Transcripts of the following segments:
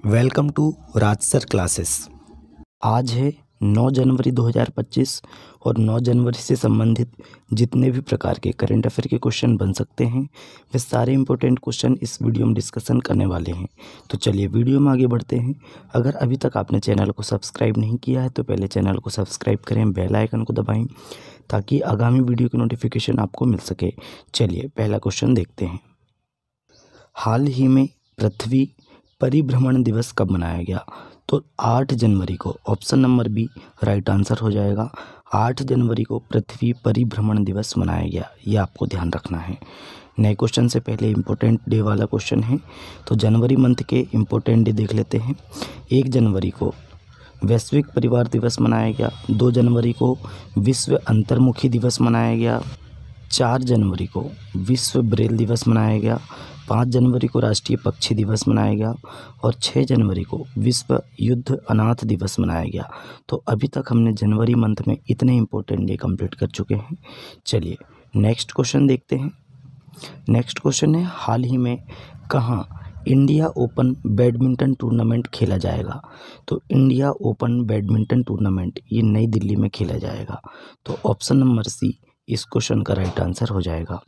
Welcome to Raj sir classes. आज है 9 जनवरी 2025 और 9 जनवरी से संबंधित जितने भी प्रकार के करंट अफेयर के क्वेश्चन बन सकते हैं वे सारे इंपॉर्टेंट क्वेश्चन इस वीडियो में डिस्कशन करने वाले हैं। तो चलिए वीडियो में आगे बढ़ते हैं। अगर अभी तक आपने चैनल को सब्सक्राइब नहीं किया है तो पहले चैनल को सब्सक्राइब करें, बेल आइकन को दबाएं ताकि आगामी वीडियो की नोटिफिकेशन आपको मिल सके। चलिए पहला क्वेश्चन देखते हैं। हाल ही में पृथ्वी परिभ्रमण दिवस कब मनाया गया? तो 8 जनवरी को। Option number B right answer हो जाएगा। 8 जनवरी को पृथ्वी परिभ्रमण दिवस मनाया गया, ये आपको ध्यान रखना है। नए क्वेश्चन से पहले इम्पोर्टेंट डे वाला क्वेश्चन है, तो जनवरी मंथ के इम्पोर्टेंट डे देख लेते हैं। 1 जनवरी को वैश्विक परिवार दिवस मनाया गया। 2 जनवरी को विश्व अंतर्मुखी दिवस मनाया गया। 4 जनवरी को विश्व ब्रेल दिवस मनाया गया। 5 जनवरी को राष्ट्रीय पक्षी दिवस मनाया गया और 6 जनवरी को विश्व युद्ध अनाथ दिवस मनाया गया। तो अभी तक हमने जनवरी मंथ में इतने इंपॉर्टेंट डे कंप्लीट कर चुके हैं। चलिए नेक्स्ट क्वेश्चन देखते हैं। नेक्स्ट क्वेश्चन है, हाल ही में कहाँ इंडिया ओपन बैडमिंटन टूर्नामेंट खेला जाएगा? तो इंडिया ओपन बैडमिंटन टूर्नामेंट ये नई दिल्ली में खेला जाएगा। तो ऑप्शन नंबर सी इस क्वेश्चन का राइट आंसर हो जाएगा।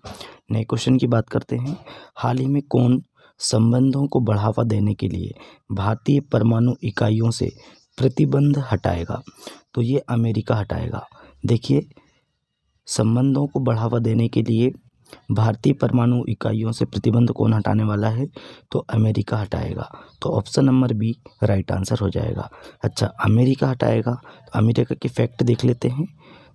नए क्वेश्चन की बात करते हैं। हाल ही में कौन संबंधों को बढ़ावा देने के लिए भारतीय परमाणु इकाइयों से प्रतिबंध हटाएगा? तो ये अमेरिका हटाएगा। देखिए, संबंधों को बढ़ावा देने के लिए भारतीय परमाणु इकाइयों से प्रतिबंध कौन हटाने वाला है? तो अमेरिका हटाएगा। तो option number B right answer हो जाएगा। अच्छा, अमेरिका हटाएगा तो अमेरिका के फैक्ट देख लेते हैं।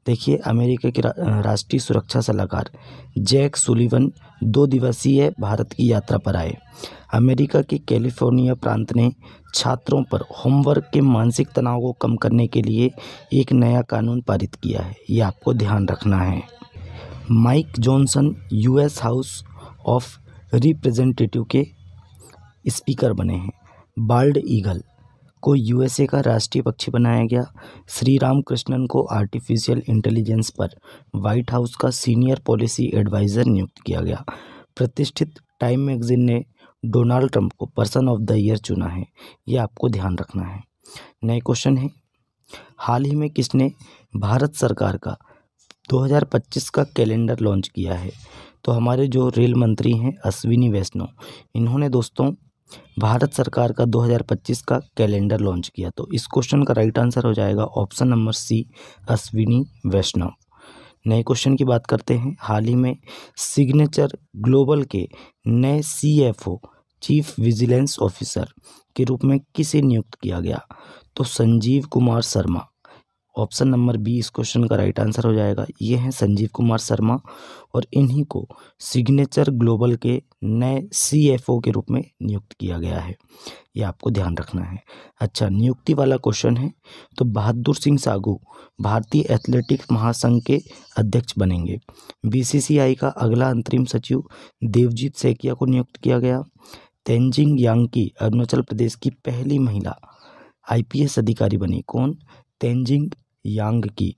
देखिए, अमेरिका के राष्ट्रीय सुरक्षा सलाहकार जैक सुलिवन 2 दिवसीय भारत की यात्रा पर आए। अमेरिका के कैलिफोर्निया प्रांत ने छात्रों पर होमवर्क के मानसिक तनाव को कम करने के लिए एक नया कानून पारित किया है, ये आपको ध्यान रखना है। Mike Johnson US house of representative के स्पीकर बने हैं। बाल्ड ईगल को यूएसए का राष्ट्रीय पक्षी बनाया गया। श्री राम कृष्णन को आर्टिफिशियल इंटेलिजेंस पर व्हाइट हाउस का सीनियर पॉलिसी एडवाइज़र नियुक्त किया गया। प्रतिष्ठित टाइम मैगजीन ने डोनाल्ड ट्रंप को पर्सन ऑफ द ईयर चुना है, ये आपको ध्यान रखना है। नए क्वेश्चन है, हाल ही में किसने भारत सरकार का 2025 का कैलेंडर लॉन्च किया है? तो हमारे जो रेल मंत्री हैं अश्विनी वैष्णव, इन्होंने दोस्तों भारत सरकार का 2025 का कैलेंडर लॉन्च किया। तो इस क्वेश्चन का राइट आंसर हो जाएगा ऑप्शन नंबर सी अश्विनी वैष्णव। नए क्वेश्चन की बात करते हैं। हाल ही में सिग्नेचर ग्लोबल के नए सीएफओ चीफ विजिलेंस ऑफिसर के रूप में किसे नियुक्त किया गया? तो Sanjeev Kumar Sharma. Option number B इस क्वेश्चन का राइट आंसर हो जाएगा। ये हैं संजीव कुमार शर्मा और इन्हीं को सिग्नेचर ग्लोबल के नए सीएफओ के रूप में नियुक्त किया गया है, ये आपको ध्यान रखना है। अच्छा, नियुक्ति वाला क्वेश्चन है, तो बहादुर सिंह सागू भारतीय एथलेटिक्स महासंघ के अध्यक्ष बनेंगे। बीसीसीआई का अगला अंतरिम सचिव देवजीत सैकिया को नियुक्त किया गया। तेंजिंग यांगी अरुणाचल प्रदेश की पहली महिला आईपीएस अधिकारी बनी। कौन? तेंजिंग यांग की।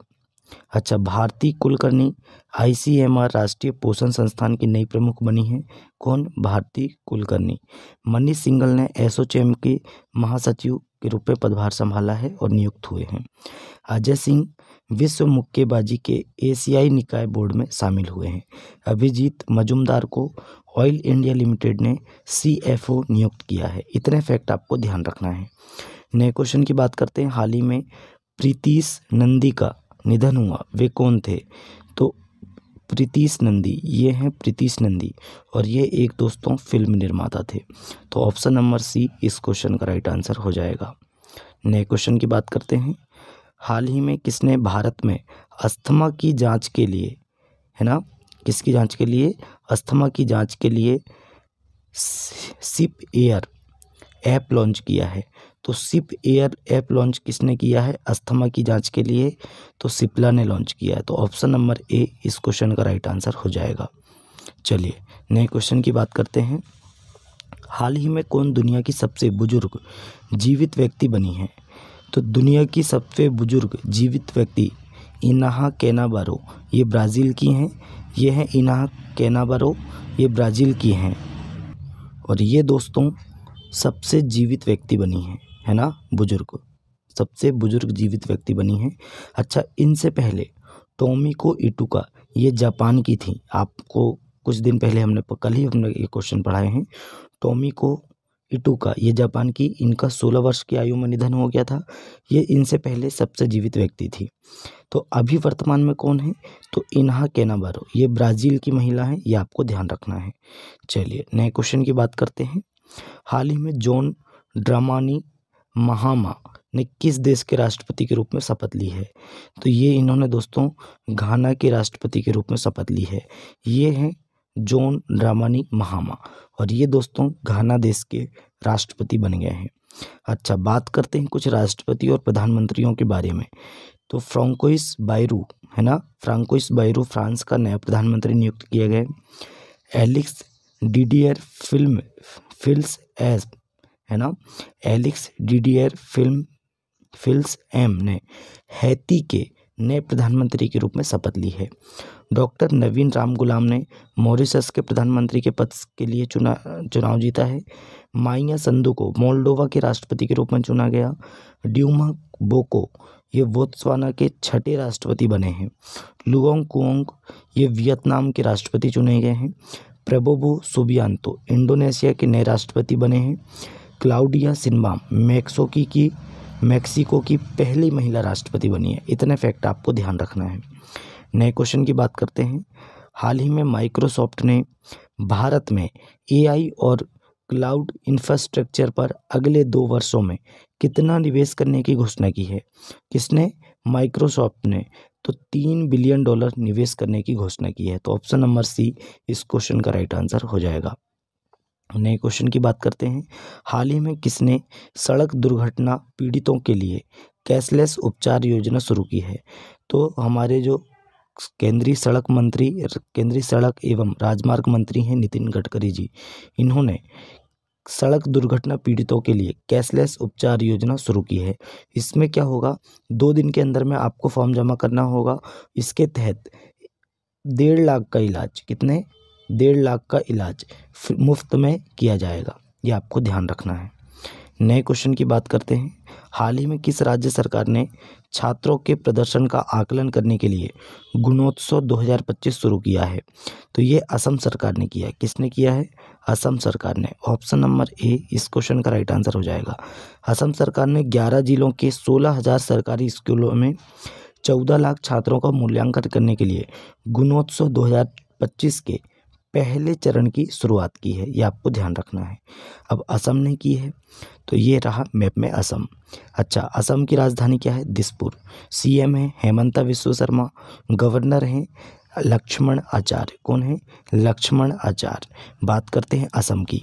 अच्छा, भारती कुलकर्णी आईसीएमआर राष्ट्रीय पोषण संस्थान की नई प्रमुख बनी है। कौन? भारती कुलकर्णी। मनीष सिंघल ने एसोचैम के महासचिव के रूप में पदभार संभाला है और नियुक्त हुए हैं। अजय सिंह विश्व मुक्केबाजी के एशियाई निकाय बोर्ड में शामिल हुए हैं। अभिजीत मजुमदार को ऑयल इंडिया लिमिटेड ने सीएफओ नियुक्त किया है। इतने फैक्ट आपको ध्यान रखना है। नए क्वेश्चन की बात करते हैं। हाल ही में प्रीतीश नंदी का निधन हुआ, वे कौन थे? तो प्रीतीश नंदी, ये हैं प्रीतीश नंदी और ये एक दोस्तों फिल्म निर्माता थे। तो ऑप्शन नंबर सी इस क्वेश्चन का राइट आंसर हो जाएगा। नए क्वेश्चन की बात करते हैं। हाल ही में किसने भारत में अस्थमा की जांच के लिए, है ना, किसकी जांच के लिए? अस्थमा की जांच के लिए सिप एयर ऐप लॉन्च किया है। तो सिप एयर ऐप लॉन्च किसने किया है अस्थमा की जांच के लिए? तो सिप्ला ने लॉन्च किया है। तो ऑप्शन नंबर ए इस क्वेश्चन का राइट आंसर हो जाएगा। चलिए नए क्वेश्चन की बात करते हैं। हाल ही में कौन दुनिया की सबसे बुजुर्ग जीवित व्यक्ति बनी है? तो दुनिया की सबसे बुजुर्ग जीवित व्यक्ति इनाहा कैनाबारो, ये ब्राज़ील की हैं। ये हैं इनाहा कैनाबारो, ये ब्राज़ील की हैं और ये दोस्तों सबसे जीवित व्यक्ति बनी है ना, बुजुर्ग, सबसे बुजुर्ग जीवित व्यक्ति बनी है। अच्छा, इनसे पहले टोमिको इटुका, ये जापान की थी। आपको कुछ दिन पहले कल ही हमने ये क्वेश्चन पढ़ाए हैं। टोमिको इटुका, ये जापान की, इनका 16 वर्ष की आयु में निधन हो गया था। ये इनसे पहले सबसे जीवित व्यक्ति थी। तो अभी वर्तमान में कौन है, तो इन्हा कैनाबारो, ये ब्राज़ील की महिला है, ये आपको ध्यान रखना है। चलिए नए क्वेश्चन की बात करते हैं। हाल ही में जॉन ड्रामानी महामा ने किस देश के राष्ट्रपति के रूप में शपथ ली है, तो ये इन्होंने दोस्तों घाना के राष्ट्रपति के रूप में शपथ ली है। ये हैं जॉन ड्रामानी महामा, और ये दोस्तों घाना देश के राष्ट्रपति बन गए हैं। अच्छा, बात करते हैं कुछ राष्ट्रपति और प्रधानमंत्रियों के बारे में। तो फ्रांकोइस बायरू है ना, फ्रांकोइस बायरू फ्रांस का नया प्रधानमंत्री नियुक्त किए गए। एलिक्स डिडियर फिल्स एस है ना, एलिक्स डिडियर फिल्स एम ने हैती के नए प्रधानमंत्री के रूप में शपथ ली है। डॉक्टर नवीन राम गुलाम ने मॉरिशस के प्रधानमंत्री के पद के लिए चुनाव जीता है। माइया संधू को मोल्डोवा के राष्ट्रपति के रूप में चुना गया। ड्यूमा बोको, ये बोत्सवाना के 6ठे राष्ट्रपति बने हैं। लुओंग कुओंग, ये वियतनाम के राष्ट्रपति चुने गए हैं। प्रबोवो सुबियांतो इंडोनेशिया के नए राष्ट्रपति बने हैं। क्लाउडिया शिनबाम मैक्सिको की पहली महिला राष्ट्रपति बनी है। इतने फैक्ट आपको ध्यान रखना है। नए क्वेश्चन की बात करते हैं। हाल ही में माइक्रोसॉफ्ट ने भारत में एआई और क्लाउड इंफ्रास्ट्रक्चर पर अगले 2 वर्षों में कितना निवेश करने की घोषणा की है। किसने, माइक्रोसॉफ्ट ने, तो $3 बिलियन निवेश करने की घोषणा की है। तो ऑप्शन नंबर सी इस क्वेश्चन का राइट आंसर हो जाएगा। नए क्वेश्चन की बात करते हैं। हाल ही में किसने सड़क दुर्घटना पीड़ितों के लिए कैशलेस उपचार योजना शुरू की है, तो हमारे जो केंद्रीय सड़क एवं राजमार्ग मंत्री हैं नितिन गडकरी जी, इन्होंने सड़क दुर्घटना पीड़ितों के लिए कैशलेस उपचार योजना शुरू की है। इसमें क्या होगा, 2 दिन के अंदर में आपको फॉर्म जमा करना होगा। इसके तहत 1.5 लाख का इलाज, कितने, 1.5 लाख का इलाज मुफ्त में किया जाएगा। ये आपको ध्यान रखना है। नए क्वेश्चन की बात करते हैं। हाल ही में किस राज्य सरकार ने छात्रों के प्रदर्शन का आकलन करने के लिए गुणोत्सव 2025 शुरू किया है, तो ये असम सरकार ने किया है। किसने किया है, असम सरकार ने। ऑप्शन नंबर ए इस क्वेश्चन का राइट आंसर हो जाएगा। असम सरकार ने 11 जिलों के 16,000 सरकारी स्कूलों में 14 लाख छात्रों का मूल्यांकन करने के लिए गुणोत्सव 2025 के पहले चरण की शुरुआत की है। ये आपको ध्यान रखना है। अब असम ने की है, तो ये रहा मैप में असम। अच्छा, असम की राजधानी क्या है, दिसपुर। सीएम है हेमंता विश्व शर्मा। गवर्नर हैं लक्ष्मण आचार्य। कौन है, लक्ष्मण आचार्य। बात करते हैं असम की।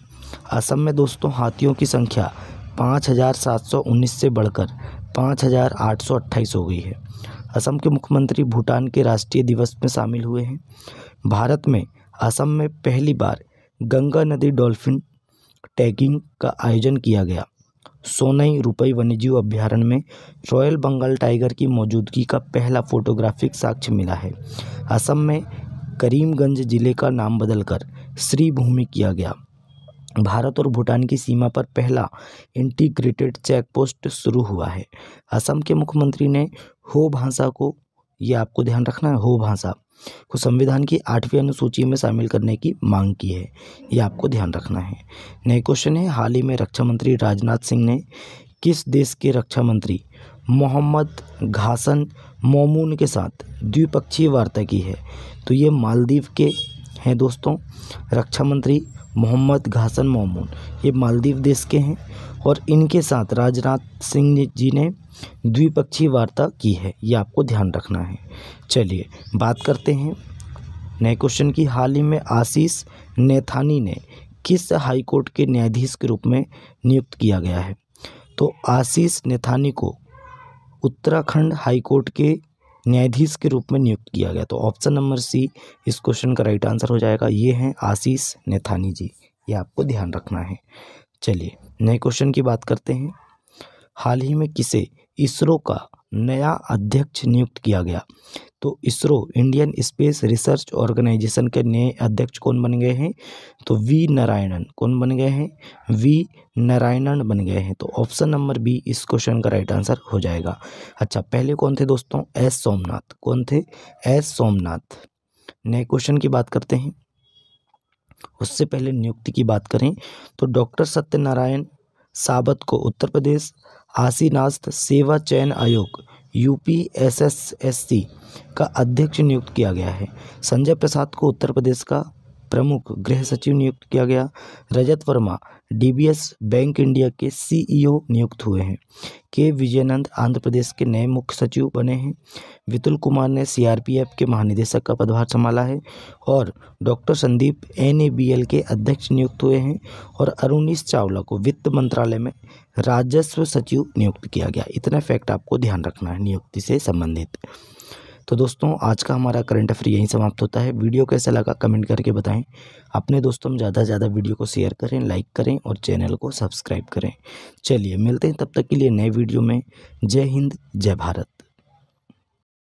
असम में दोस्तों हाथियों की संख्या 5,719 से बढ़कर 5,828 हो गई है। असम के मुख्यमंत्री भूटान के राष्ट्रीय दिवस में शामिल हुए हैं। भारत में असम में पहली बार गंगा नदी डॉल्फिन टैगिंग का आयोजन किया गया। सोनई रुपई वन्यजीव अभयारण्य में रॉयल बंगाल टाइगर की मौजूदगी का पहला फोटोग्राफिक साक्ष्य मिला है। असम में करीमगंज जिले का नाम बदलकर श्रीभूमि किया गया। भारत और भूटान की सीमा पर पहला इंटीग्रेटेड चेक पोस्ट शुरू हुआ है। असम के मुख्यमंत्री ने हो भाषा को, ये आपको ध्यान रखना है, हो भाषा को संविधान की 8वीं अनुसूची में शामिल करने की मांग की है। ये आपको ध्यान रखना है। नए क्वेश्चन है। हाल ही में रक्षा मंत्री राजनाथ सिंह ने किस देश के रक्षा मंत्री मोहम्मद घासन मोमून के साथ द्विपक्षीय वार्ता की है, तो ये मालदीव के हैं दोस्तों। रक्षा मंत्री मोहम्मद घासन मोमून ये मालदीव देश के हैं, और इनके साथ राजनाथ सिंह जी ने द्विपक्षीय वार्ता की है। ये आपको ध्यान रखना है। चलिए बात करते हैं नए क्वेश्चन की। हाल ही में आशीष नेथानी ने किस हाईकोर्ट के न्यायाधीश के रूप में नियुक्त किया गया है, तो आशीष नेथानी को उत्तराखंड हाईकोर्ट के न्यायाधीश के रूप में नियुक्त किया गया। तो ऑप्शन नंबर सी इस क्वेश्चन का राइट आंसर हो जाएगा। ये हैं आशीष नेथानी जी, ये आपको ध्यान रखना है। चलिए नए क्वेश्चन की बात करते हैं। हाल ही में किसे इसरो का नया अध्यक्ष नियुक्त किया गया, तो ISRO Indian Space Research Organisation के नए अध्यक्ष कौन बन गए हैं? तो वी नारायणन। कौन बन गए हैं? वी नारायणन बन गए हैं। तो ऑप्शन नंबर बी इस क्वेश्चन का राइट आंसर हो जाएगा। अच्छा, पहले कौन थे दोस्तों? एस सोमनाथ। कौन थे? एस सोमनाथ। नए क्वेश्चन की बात करते हैं। उससे पहले नियुक्ति की बात करें तो डॉक्टर सत्यनारायण साबत को उत्तर प्रदेश आसीनास्थ सेवा चयन आयोग UPSSSC का अध्यक्ष नियुक्त किया गया है। संजय प्रसाद को उत्तर प्रदेश का प्रमुख गृह सचिव नियुक्त किया गया। रजत वर्मा DBS बैंक इंडिया के CEO नियुक्त हुए हैं। के विजयनंद आंध्र प्रदेश के नए मुख्य सचिव बने हैं। विपुल कुमार ने CRPF के महानिदेशक का पदभार संभाला है। और डॉक्टर संदीप NABL के अध्यक्ष नियुक्त हुए हैं। और अरुणीश चावला को वित्त मंत्रालय में राजस्व सचिव नियुक्त किया गया। इतना फैक्ट आपको ध्यान रखना है नियुक्ति से संबंधित। तो दोस्तों, आज का हमारा करंट अफेयर यहीं समाप्त होता है। वीडियो कैसा लगा कमेंट करके बताएं। अपने दोस्तों में ज़्यादा से ज़्यादा वीडियो को शेयर करें, लाइक करें और चैनल को सब्सक्राइब करें। चलिए मिलते हैं तब तक के लिए नए वीडियो में। जय हिंद, जय भारत।